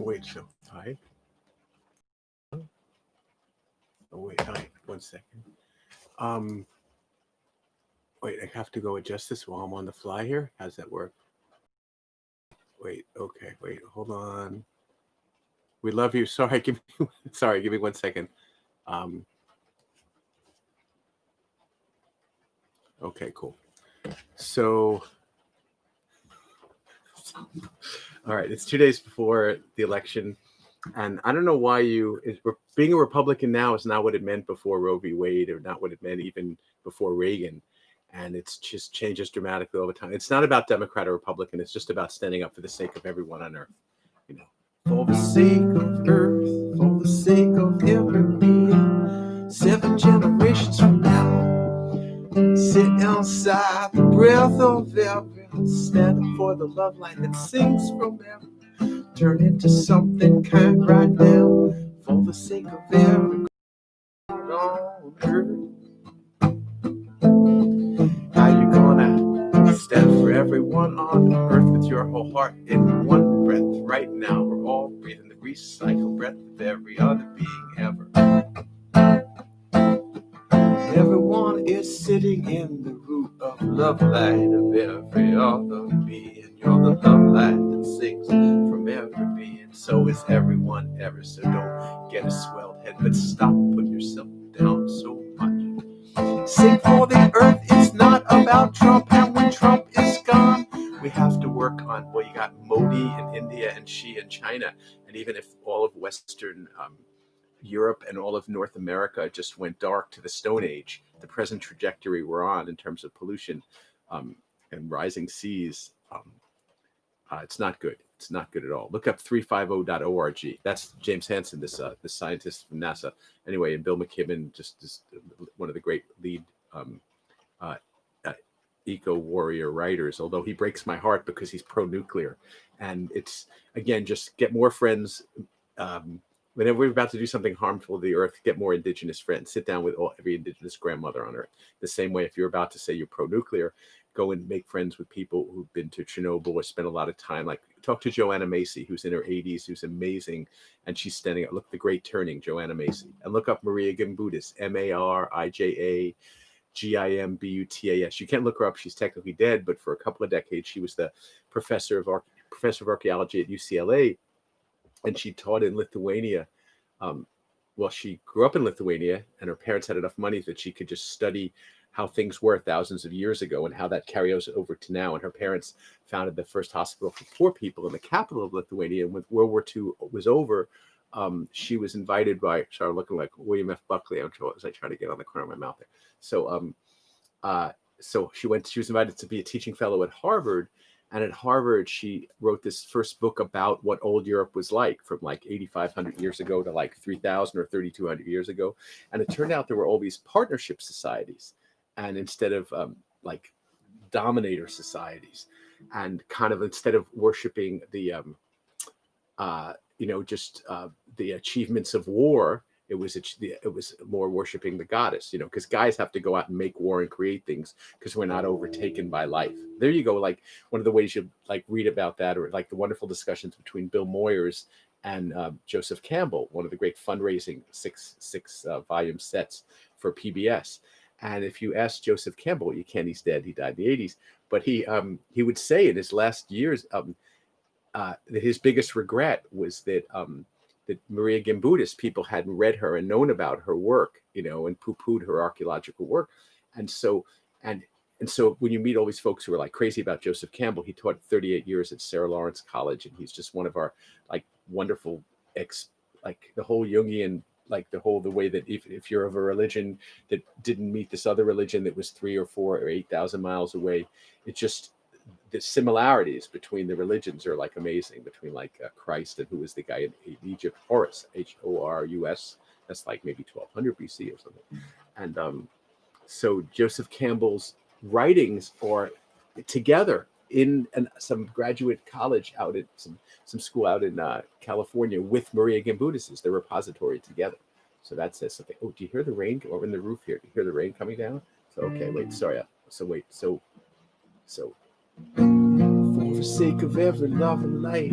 Wait, so hi. Oh wait, hi. 1 second. Um, wait, I have to go adjust this while I'm on the fly here. How's that work? Wait, okay, wait, hold on. We love you. Sorry, give me 1 second. Um, okay, cool. So, all right, it's 2 days before the election, and I don't know why being a Republican now is not what it meant before Roe v. Wade, or not what it meant even before Reagan. And it's just changes dramatically all the time. It's not about Democrat or Republican. It's just about standing up for the sake of everyone on earth. You know, for the sake of earth, for the sake of every being, 7 generations from now, sit outside the breath of every, stand up for the love light that sings from every, turn into something kind right now, for the sake of every on earth. How you gonna stand for everyone on earth with your whole heart in one breath? Right now, we're all breathing the recycled breath of every other being ever. Everyone is sitting in the root of love light of every other being. You're the love light that sings from every being. So is everyone ever. So don't get a swelled head, but stop putting yourself down so much. Sing for the earth, it's not about Trump, and when Trump is gone, we have to work on, well, you got Modi in India and Xi in China, and even if all of Western Europe and all of North America just went dark to the Stone Age, the present trajectory we're on in terms of pollution and rising seas, it's not good. It's not good at all. Look up 350.org. That's James Hansen, this scientist from NASA. Anyway, and Bill McKibben, just one of the great lead eco warrior writers, although he breaks my heart because he's pro-nuclear. And it's, again, just get more friends. Whenever we're about to do something harmful to the earth, get more indigenous friends. Sit down with every indigenous grandmother on earth. The same way, if you're about to say you're pro-nuclear, go and make friends with people who've been to Chernobyl or spent a lot of time. Like, talk to Joanna Macy, who's in her 80s, who's amazing, and she's standing up. Look, The Great Turning, Joanna Macy. And look up Maria Gimbutas, Marija Gimbutas. You can't look her up. She's technically dead, but for a couple of decades, she was the professor of archaeology at UCLA, and she taught in Lithuania. Well, she grew up in Lithuania, and her parents had enough money that she could just study how things were thousands of years ago and how that carries over to now. And her parents founded the first hospital for poor people in the capital of Lithuania. And when World War II was over, she was invited by, sorry, I'm looking like William F. Buckley as I try to get on the corner of my mouth there. So she was invited to be a teaching fellow at Harvard. And at Harvard, she wrote this first book about what old Europe was like, from like 8,500 years ago to like 3,000 or 3,200 years ago. And it turned out there were all these partnership societies, and instead of like dominator societies, and kind of instead of worshiping the the achievements of war, it was more worshiping the goddess, because guys have to go out and make war and create things because we're not overtaken by life. There you go. Like, one of the ways you like read about that, or like the wonderful discussions between Bill Moyers and Joseph Campbell, one of the great fundraising six volume sets for PBS. And if you ask Joseph Campbell, you can't, he's dead, he died in the 80s, but he would say in his last years that his biggest regret was that Maria Gimbutas, people hadn't read her and known about her work, and poo-pooed her archaeological work. And so when you meet all these folks who are like crazy about Joseph Campbell, he taught 38 years at Sarah Lawrence College, and he's just one of our like wonderful like the whole Jungian, like the way that if you're of a religion that didn't meet this other religion that was 3 or 4 or 8,000 miles away, it just, the similarities between the religions are like amazing, between like Christ and who was the guy in Egypt, Horus, Horus. That's like maybe 1200 BC or something. And so Joseph Campbell's writings are together in some graduate college out at some school out in California with Maria Gimbutas's, the repository together. So that says something. Oh, do you hear the rain over in the roof here? Do you hear the rain coming down? So okay, wait, sorry. So for for sake of every love and light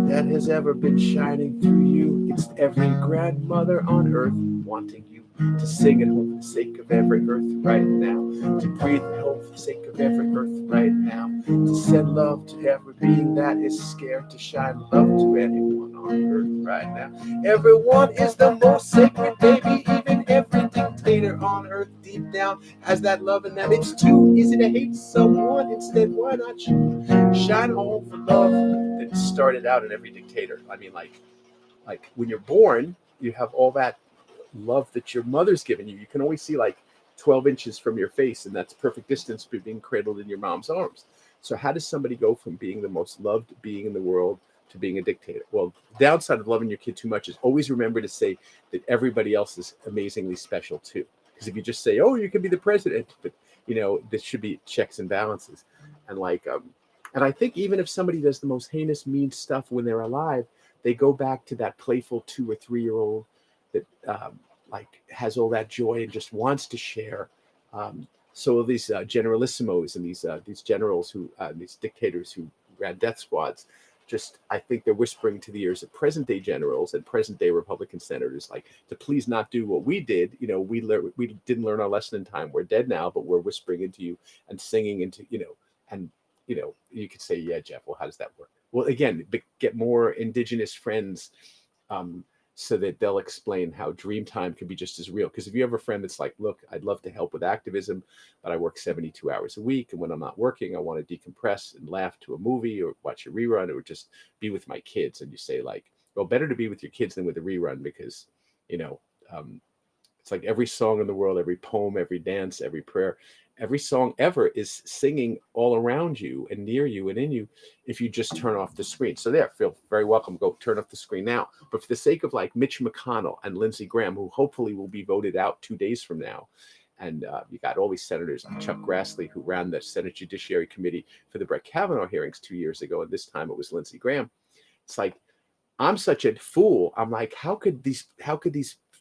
that has ever been shining through you. It's every grandmother on earth wanting you to sing at home for the sake of every earth right now, to breathe at home for the sake of every earth right now, to send love to every being that is scared to shine love to anyone on earth right now. Everyone is the most sacred, baby, even every dictator on earth deep down has that love in them. It's too easy to hate someone, instead why not shine home for love that started out in every dictator. I mean, like when you're born, you have all that love that your mother's given you. You can only see like 12 inches from your face, and that's perfect distance for being cradled in your mom's arms. So how does somebody go from being the most loved being in the world to being a dictator? Well, the downside of loving your kid too much is always remember to say that everybody else is amazingly special too. Because if you just say, oh, you can be the president, but this should be checks and balances. And and I think even if somebody does the most heinous, mean stuff when they're alive, they go back to that playful 2 or 3 year old that has all that joy and just wants to share. So these generalissimos and these generals who these dictators who ran death squads, just I think they're whispering to the ears of present day generals and present day Republican senators, like, to please not do what we did. We didn't learn our lesson in time. We're dead now, but we're whispering into you and singing into and you could say, yeah, Jeff, well, how does that work? Well, again, get more indigenous friends so that they'll explain how dream time can be just as real. Because if you have a friend that's like, look, I'd love to help with activism, but I work 72 hours a week. And when I'm not working, I want to decompress and laugh to a movie or watch a rerun or just be with my kids. And you say like, well, better to be with your kids than with a rerun because, it's like every song in the world, every poem, every dance, every prayer, every song ever is singing all around you and near you and in you if you just turn off the screen. So there, feel very welcome. Go turn off the screen now. But for the sake of like Mitch McConnell and Lindsey Graham, who hopefully will be voted out 2 days from now, and you got all these senators, Chuck Grassley, who ran the Senate Judiciary Committee for the Brett Kavanaugh hearings 2 years ago, and this time it was Lindsey Graham. It's like, I'm such a fool. I'm like, how could these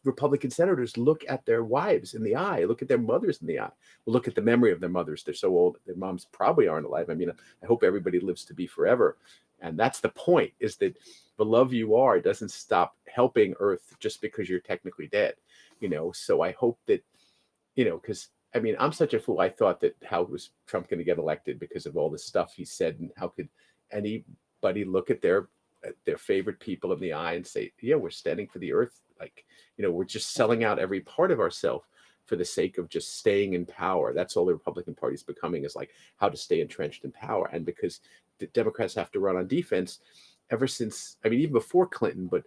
Republican senators look at their wives in the eye, look at their mothers in the eye, look at the memory of their mothers? They're so old, their moms probably aren't alive. I mean, I hope everybody lives to be forever. And that's the point, is that the love you are doesn't stop helping Earth just because you're technically dead. So I hope that, because I mean, I'm such a fool. I thought that how was Trump going to get elected because of all the stuff he said, and how could anybody look at their favorite people in the eye and say, yeah, we're standing for the Earth. Like, we're just selling out every part of ourselves for the sake of just staying in power. That's all the Republican Party is becoming, is like how to stay entrenched in power. And because the Democrats have to run on defense ever since, I mean, even before Clinton, but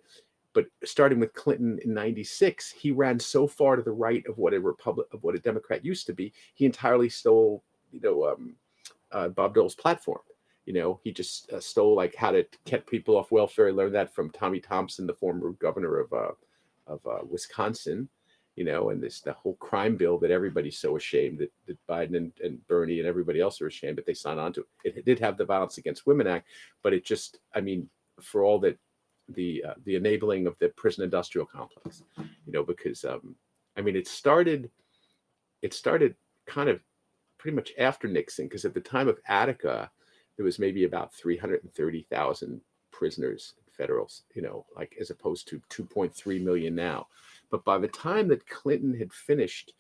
starting with Clinton in 96, he ran so far to the right of what a Democrat used to be. He entirely stole, Bob Dole's platform. He just stole like how to get people off welfare. He learned that from Tommy Thompson, the former governor of Wisconsin. And the whole crime bill that everybody's so ashamed that Biden and Bernie and everybody else are ashamed that they signed on to. It did have the Violence Against Women Act, but it just, I mean, for all that, the enabling of the prison industrial complex, because I mean, it started kind of pretty much after Nixon, because at the time of Attica, there was maybe about 330,000 prisoners, federals, like as opposed to 2.3 million now. But by the time that Clinton had finished,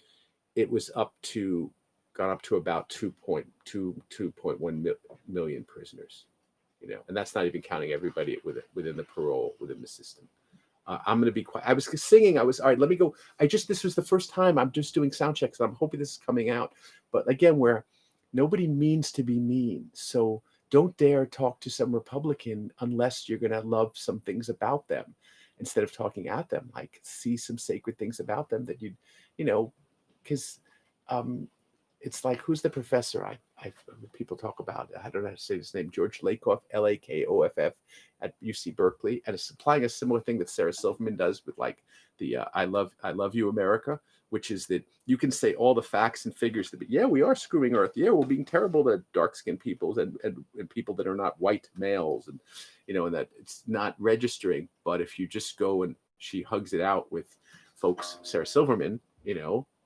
it was gone up to about 2.1 million prisoners, and that's not even counting everybody within the parole, within the system. I'm going to be quiet. I was singing. All right, let me go. This was the first time I'm just doing sound checks. I'm hoping this is coming out. But again, where nobody means to be mean. So don't dare talk to some Republican unless you're going to love some things about them instead of talking at them. Like, see some sacred things about them that because it's like, who's the professor? People talk about, I don't know how to say his name, George Lakoff, Lakoff at UC Berkeley, and it's applying a similar thing that Sarah Silverman does with like the I love you, America, which is that you can say all the facts and figures that, yeah, we are screwing Earth. Yeah, we're being terrible to dark-skinned peoples and people that are not white males, and and that it's not registering. But if you just go and she hugs it out with folks, Sarah Silverman, it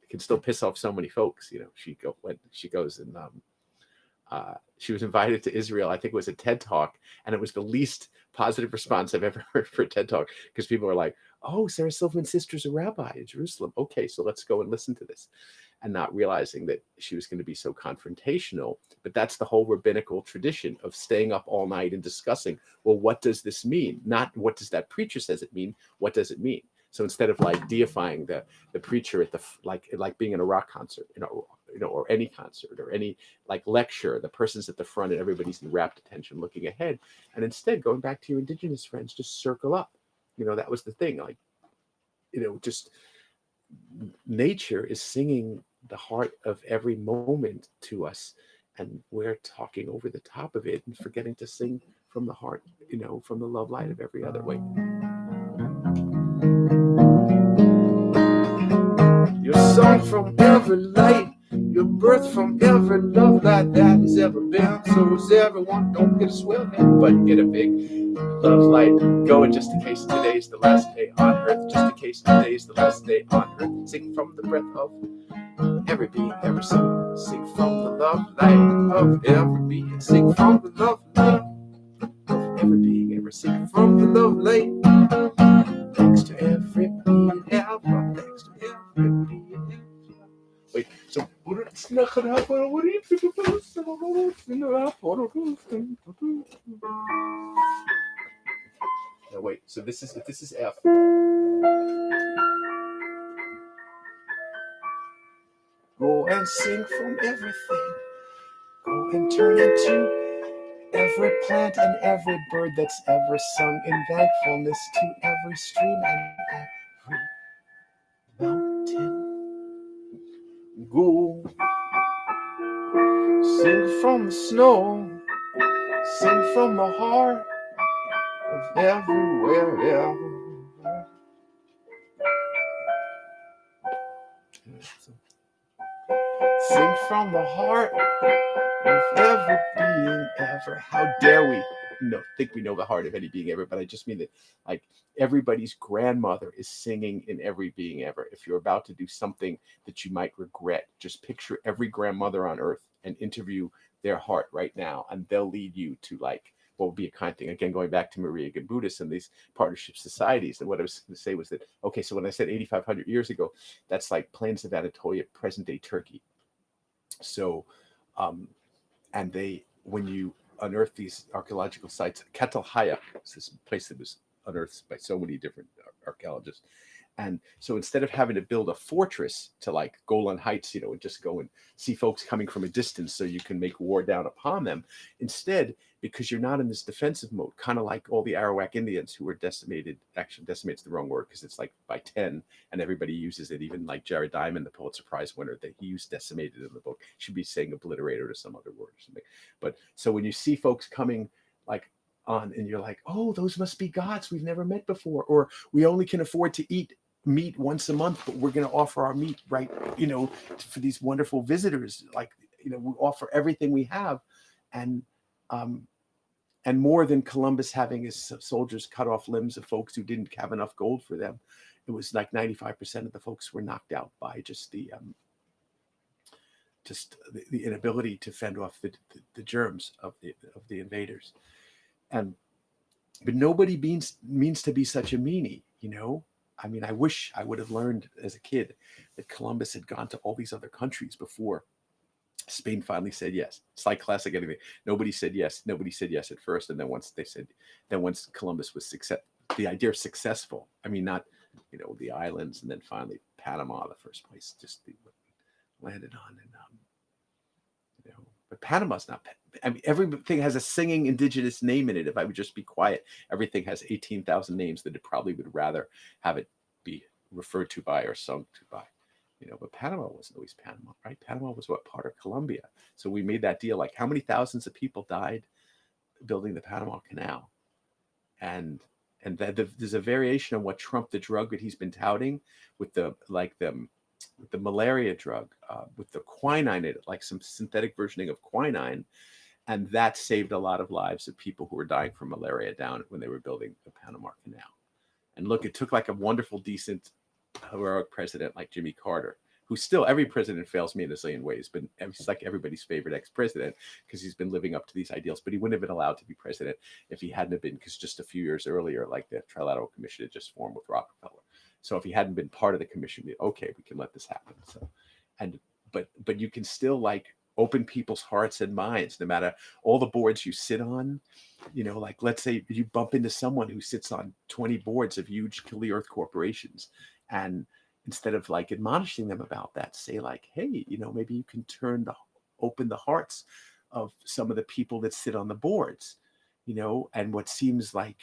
can still piss off so many folks. She goes and She was invited to Israel. I think it was a TED Talk, and it was the least positive response I've ever heard for a TED Talk, because people were like, "Oh, Sarah Silverman's sister's a rabbi in Jerusalem. Okay, so let's go and listen to this," and not realizing that she was going to be so confrontational. But that's the whole rabbinical tradition of staying up all night and discussing, well, what does this mean? Not what does that preacher says it mean? What does it mean? So instead of like deifying the preacher at the like being in a rock concert, or any concert or any like lecture, the person's at the front and everybody's in rapt attention looking ahead, and instead going back to your indigenous friends, just circle up. That was the thing. Like, just nature is singing the heart of every moment to us, and we're talking over the top of it and forgetting to sing from the heart, from the love light of every other way. Your song from every light, your birth from every love light that has ever been. So is everyone. Don't get a swell head, but get a big love light going, just in case today is the last day on earth. Just in case today is the last day on earth. Sing from the breath of every being ever sung. Sing from the love light of every being. Sing from the love light of every being ever. Sing from the love light. Thanks to every being ever. Thanks to every being ever. Wait, so no, wait. So this is F. Go and sing from everything. Go and turn into every plant and every bird that's ever sung in thankfulness to every stream and every mountain. Go sing from the snow, sing from the heart of everywhere else. Sing from the heart of every being ever. How dare we think we know the heart of any being ever, but I just mean that like everybody's grandmother is singing in every being ever. If you're about to do something that you might regret, just picture every grandmother on earth and interview their heart right now, and they'll lead you to like what would be a kind thing. Again, going back to Maria Gimbutas and these partnership societies, and what I was going to say was that, okay, so when I said 8,500 years ago, that's like plains of Anatolia, present day Turkey. So and when you unearth these archaeological sites, Catalhaya is this place that was unearthed by so many different archaeologists. And so instead of having to build a fortress to like Golan Heights, and just go and see folks coming from a distance so you can make war down upon them, instead, because you're not in this defensive mode, kind of like all the Arawak Indians who were decimated. Actually, decimate's the wrong word, because it's like by 10 and everybody uses it. Even like Jared Diamond, the Pulitzer Prize winner, that he used decimated in the book. Should be saying obliterated or some other word or something. But so when you see folks coming like on and you're like, oh, those must be gods we've never met before, or we only can afford to eat meat once a month, but we're going to offer our meat right, for these wonderful visitors. Like, we offer everything we have, and more than Columbus having his soldiers cut off limbs of folks who didn't have enough gold for them. It was like 95% of the folks were knocked out by just the inability to fend off the germs of the invaders. But nobody means to be such a meanie, I mean, I wish I would have learned as a kid that Columbus had gone to all these other countries before Spain finally said yes. It's like classic anything. Nobody said yes. Nobody said yes at first, and then once Columbus was the idea of successful. I mean, not the islands, and then finally Panama, the first place, just landed on, and but Panama's not. I mean, everything has a singing indigenous name in it. If I would just be quiet, everything has 18,000 names that it probably would rather have it be referred to by or sung to by. But Panama wasn't always Panama, right? Panama was part of Colombia. So we made that deal. Like, how many thousands of people died building the Panama Canal? And there's a variation on what Trump, the drug that he's been touting with the malaria drug, with the quinine in it, like some synthetic versioning of quinine. And that saved a lot of lives of people who were dying from malaria down when they were building the Panama Canal. And look, it took like a wonderful, decent, heroic president like Jimmy Carter, who still, every president fails me in a zillion ways, but he's like everybody's favorite ex-president because he's been living up to these ideals. But he wouldn't have been allowed to be president if he hadn't have been, because just a few years earlier, like the Trilateral Commission had just formed with Rockefeller. So if he hadn't been part of the commission, okay, we can let this happen. So, and but you can still like open people's hearts and minds, no matter all the boards you sit on. Like let's say you bump into someone who sits on 20 boards of huge kill the earth corporations, and instead of like admonishing them about that, say like, hey, maybe you can open the hearts of some of the people that sit on the boards, and what seems like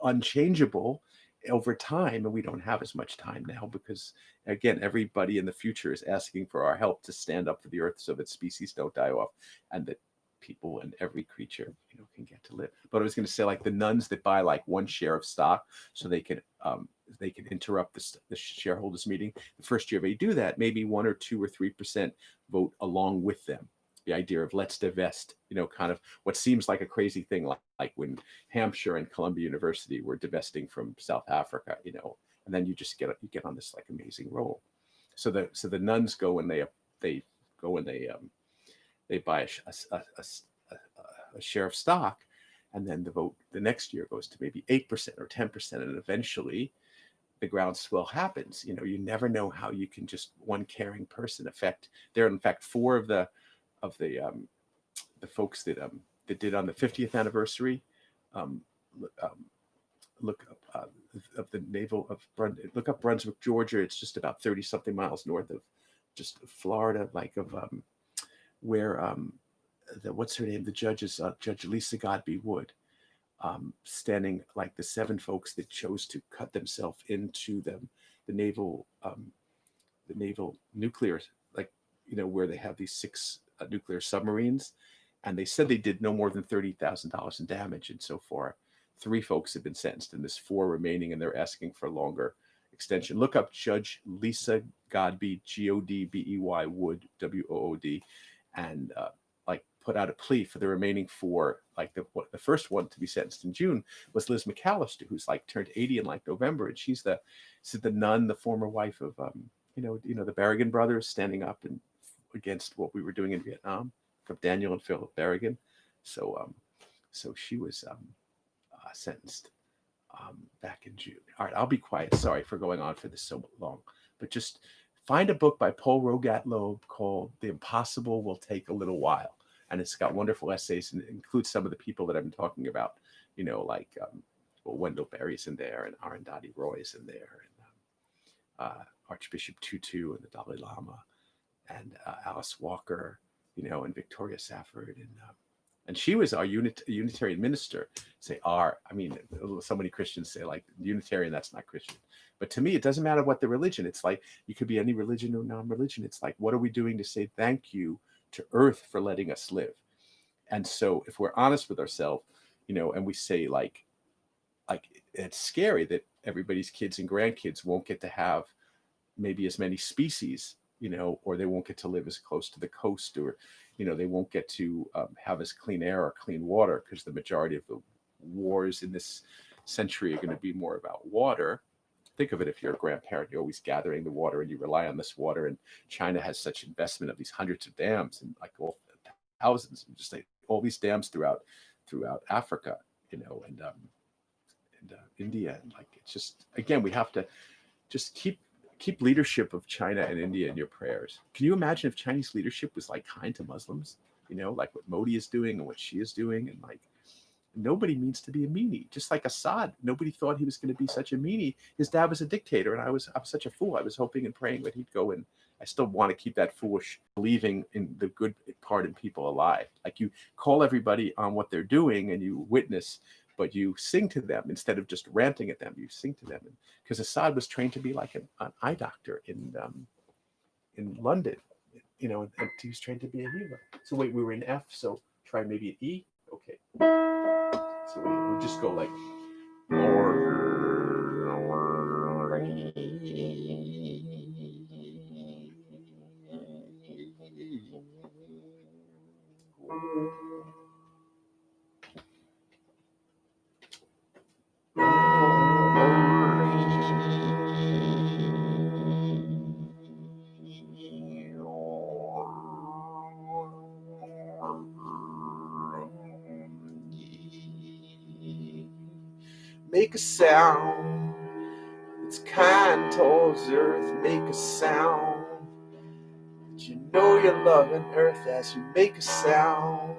unchangeable over time. And we don't have as much time now because, again, everybody in the future is asking for our help to stand up for the earth so that species don't die off and that people and every creature can get to live. But I was going to say, like the nuns that buy like one share of stock so they can interrupt the shareholders meeting. The first year they do that, maybe 1 or 2 or 3% vote along with them. The idea of let's divest, kind of what seems like a crazy thing, like when Hampshire and Columbia University were divesting from South Africa, and then you just get on this like amazing roll. So the nuns go and they buy a share of stock, and then the vote the next year goes to maybe 8% or 10%, and eventually the groundswell happens. You never know how you can just one caring person affect. There are in fact 4 of the folks that did on the 50th anniversary. Look up of the naval of look up Brunswick, Georgia. It's just about 30 something miles north of just Florida, like of where what's her name? The judge is Judge Lisa Godby Wood, standing like the 7 folks that chose to cut themselves into the naval nuclear, like where they have these 6 nuclear submarines, and they said they did no more than $30,000 in damage, and so far 3 folks have been sentenced, and there's 4 remaining, and they're asking for a longer extension. Look up Judge Lisa Godby, Godbey Wood, Wood, and like put out a plea for the remaining 4. Like the first one to be sentenced in June was Liz McAllister, who's like turned 80 in like November, and she's the nun, the former wife of the Berrigan brothers, standing up and against what we were doing in Vietnam, from Daniel and Philip Berrigan. So she was sentenced back in June. All right, I'll be quiet. Sorry for going on for this so long, but just find a book by Paul Rogat-Loeb called The Impossible Will Take a Little While. And it's got wonderful essays, and it includes some of the people that I've been talking about, like Wendell Berry's in there, and Arundhati Roy's in there, and Archbishop Tutu and the Dalai Lama, and Alice Walker, and Victoria Safford, and she was our Unitarian minister. So many Christians say like Unitarian, that's not Christian. But to me, it doesn't matter what the religion. It's like you could be any religion or non-religion. It's like, what are we doing to say thank you to Earth for letting us live? And so if we're honest with ourselves, and we say like it's scary that everybody's kids and grandkids won't get to have maybe as many species, or they won't get to live as close to the coast, or, they won't get to have as clean air or clean water, because the majority of the wars in this century are going to be more about water. Think of it, if you're a grandparent, you're always gathering the water and you rely on this water. And China has such investment of these hundreds of dams, and like all thousands, and just like all these dams throughout Africa, and India. And like, it's just, again, we have to just keep leadership of China and India in your prayers. Can you imagine if Chinese leadership was like kind to Muslims, like what Modi is doing and what she is doing? And like, nobody means to be a meanie. Just like Assad, nobody thought he was going to be such a meanie. His dad was a dictator, and I'm such a fool. I was hoping and praying that he'd go, and I still want to keep that foolish believing in the good part in people alive. Like, you call everybody on what they're doing and you witness, but you sing to them instead of just ranting at them. You sing to them, because Assad was trained to be like an eye doctor in London, and he was trained to be a healer. So wait, we were in F, so try maybe an E. Okay. So we'll just go like make a sound. It's kind towards earth, make a sound. That you know you're loving earth as you make a sound.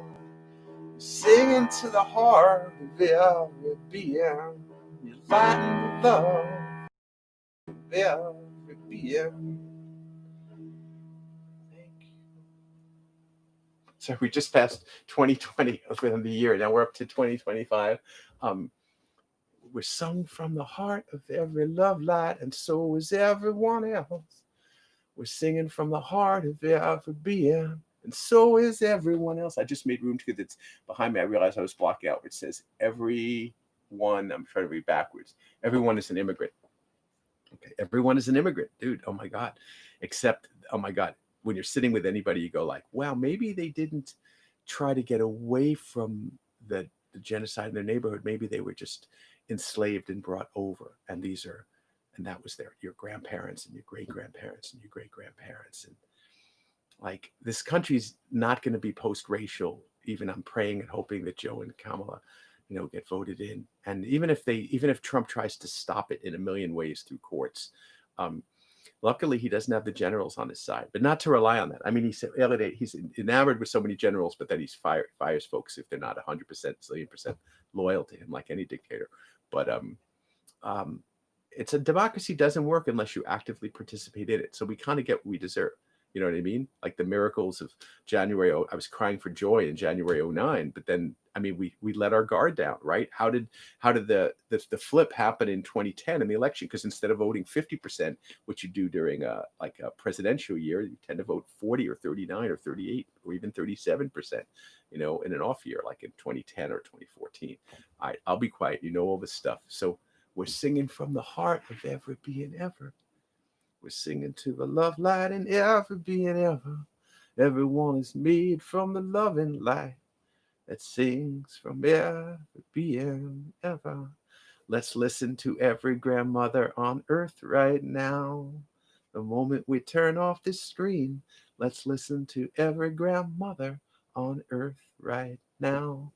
You're singing to the heart of every being. You're lighting the love of every being. Thank you. So we just passed 2020 within the year. Now we're up to 2025. We're sung from the heart of every love light, and so is everyone else. We're singing from the heart of every being, and so is everyone else. I just made room because it's behind me. I realized I was blocking out. It says everyone. I'm trying to read backwards. Everyone is an immigrant. Okay, everyone is an immigrant, dude. Oh my God. Except, oh my God, when you're sitting with anybody, you go like, wow, maybe they didn't try to get away from the genocide in their neighborhood. Maybe they were just enslaved and brought over. And that was your grandparents and your great grandparents and your great grandparents. And like, this country's not going to be post-racial. Even I'm praying and hoping that Joe and Kamala, get voted in. And even if Trump tries to stop it in a million ways through courts, luckily he doesn't have the generals on his side, but not to rely on that. I mean, he said the other day he's enamored with so many generals, but then he fires folks if they're not 100%, zillion percent loyal to him, like any dictator. But it's a democracy doesn't work unless you actively participate in it. So we kind of get what we deserve. You know what I mean? Like the miracles of January. I was crying for joy in January 2009, but then, I mean, we let our guard down, right? How did the flip happen in 2010 in the election? Because instead of voting 50%, which you do during a presidential year, you tend to vote 40 or 39 or 38 or even 37%, in an off year, like in 2010 or 2014. I'll be quiet. All this stuff. So we're singing from the heart of every being ever. We're singing to the love light in every being ever. Everyone is made from the loving light that sings from every being ever. Let's listen to every grandmother on earth right now. The moment we turn off this screen, let's listen to every grandmother on earth right now.